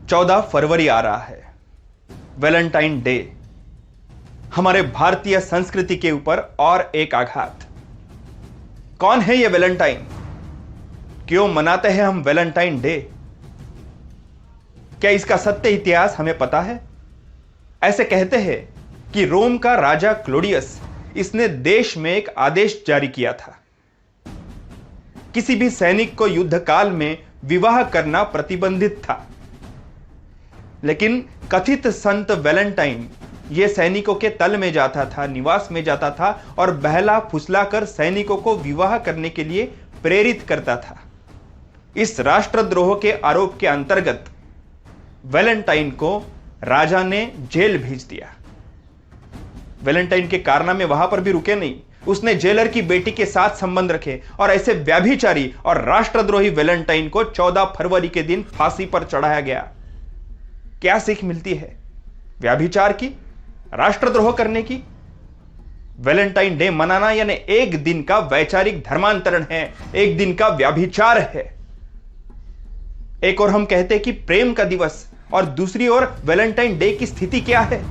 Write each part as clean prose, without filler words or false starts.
14 फरवरी आ रहा है, Valentine day. हमारे भारतीय संस्कृति के ऊपर और एक आघात। कौन है ये वैलेंटाइन? क्यों मनाते हैं हम वैलेंटाइन डे? क्या इसका सत्य इतिहास हमें पता है? ऐसे कहते हैं कि रोम का राजा क्लोडियस, इसने देश में एक आदेश जारी किया था। किसी भी सैनिक को युद्ध काल में विवाह करना प्रतिबंधित था। लेकिन कथित संत वैलेंटाइन ये सैनिकों के तल में जाता था, निवास में जाता था और बहला फुसलाकर सैनिकों को विवाह करने के लिए प्रेरित करता था। इस राष्ट्रद्रोह के आरोप के अंतर्गत वैलेंटाइन को राजा ने जेल भेज दिया। वैलेंटाइन के कारनामे वहां पर भी रुके नहीं। उसने जेलर की बेटी के साथ संबंध रखे और ऐसे व्यभिचारी और राष्ट्रद्रोही वैलेंटाइन को 14 फरवरी के दिन फांसी पर चढ़ाया गया। क्या सीख मिलती है? व्यभिचार की, राष्ट्रद्रोह करने की? वैलेंटाइन डे मनाना यानी एक दिन का वैचारिक धर्मांतरण है, एक दिन का व्यभिचार है। एक और हम कहते हैं कि प्रेम का दिवस, और दूसरी ओर वैलेंटाइन डे की स्थिति क्या है?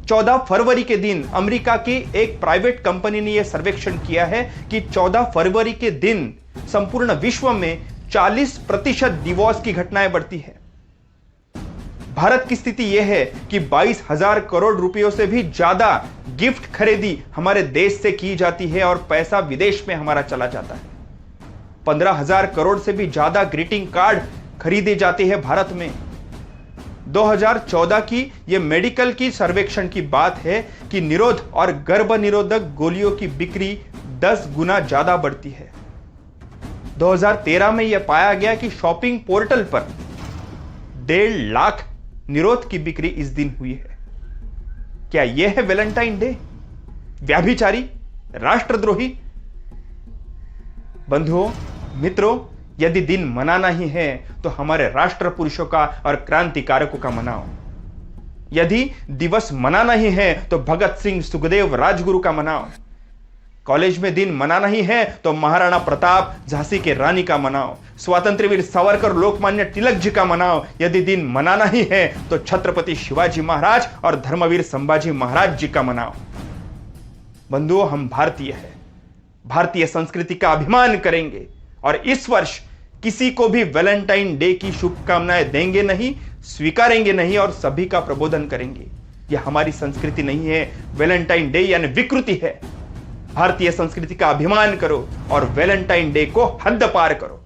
14 फरवरी के दिन अमेरिका की एक प्राइवेट कंपनी ने यह सर्वेक्षण किया है कि 14 फरवरी के दिन संपूर्ण विश्व में 40% डिवोर्स की घटनाएं बढ़ती है। भारत की स्थिति यह है कि 22,000 करोड़ रुपयों से भी ज्यादा गिफ्ट खरीदी हमारे देश से की जाती है और पैसा विदेश में हमारा चला जाता है। 15,000 करोड़ से भी ज्यादा ग्रीटिंग कार्ड खरीदे जाते हैं भारत में। 2014 की यह मेडिकल की सर्वेक्षण की बात है कि निरोध और गर्भ निरोधक गोलियों की बिक्री 10 गुना ज्यादा बढ़ती है। 2013 में यह पाया गया कि शॉपिंग पोर्टल पर 1.5 लाख निरोध की बिक्री इस दिन हुई है। क्या यह है वैलेंटाइन डे? व्यभिचारी, राष्ट्रद्रोही? बंधुओं, मित्रों, यदि दिन मनाना ही है तो हमारे राष्ट्र पुरुषों का और क्रांतिकारकों का मनाओ। यदि दिवस मनाना ही है तो भगत सिंह, सुखदेव, राजगुरु का मनाओ। कॉलेज में दिन मनाना ही है तो महाराणा प्रताप, झांसी के रानी का मनाओ। स्वतंत्र वीर सावरकर, लोकमान्य तिलक जी का मनाओ। यदि दिन मनाना ही है तो छत्रपति शिवाजी महाराज और धर्मवीर संभाजी महाराज जी का मनाओ। बंधुओं, हम भारतीय हैं, भारतीय संस्कृति का अभिमान करेंगे और इस वर्ष किसी को भी वैलेंटाइन डे की शुभकामनाएं देंगे नहीं, स्वीकारेंगे नहीं और सभी का प्रबोधन करेंगे। यह हमारी संस्कृति नहीं है। वैलेंटाइन डे यानी विकृति है। भारतीय संस्कृति का अभिमान करो और वैलेंटाइन डे को हद पार करो।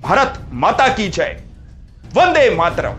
भारत माता की जय। वंदे मातरम।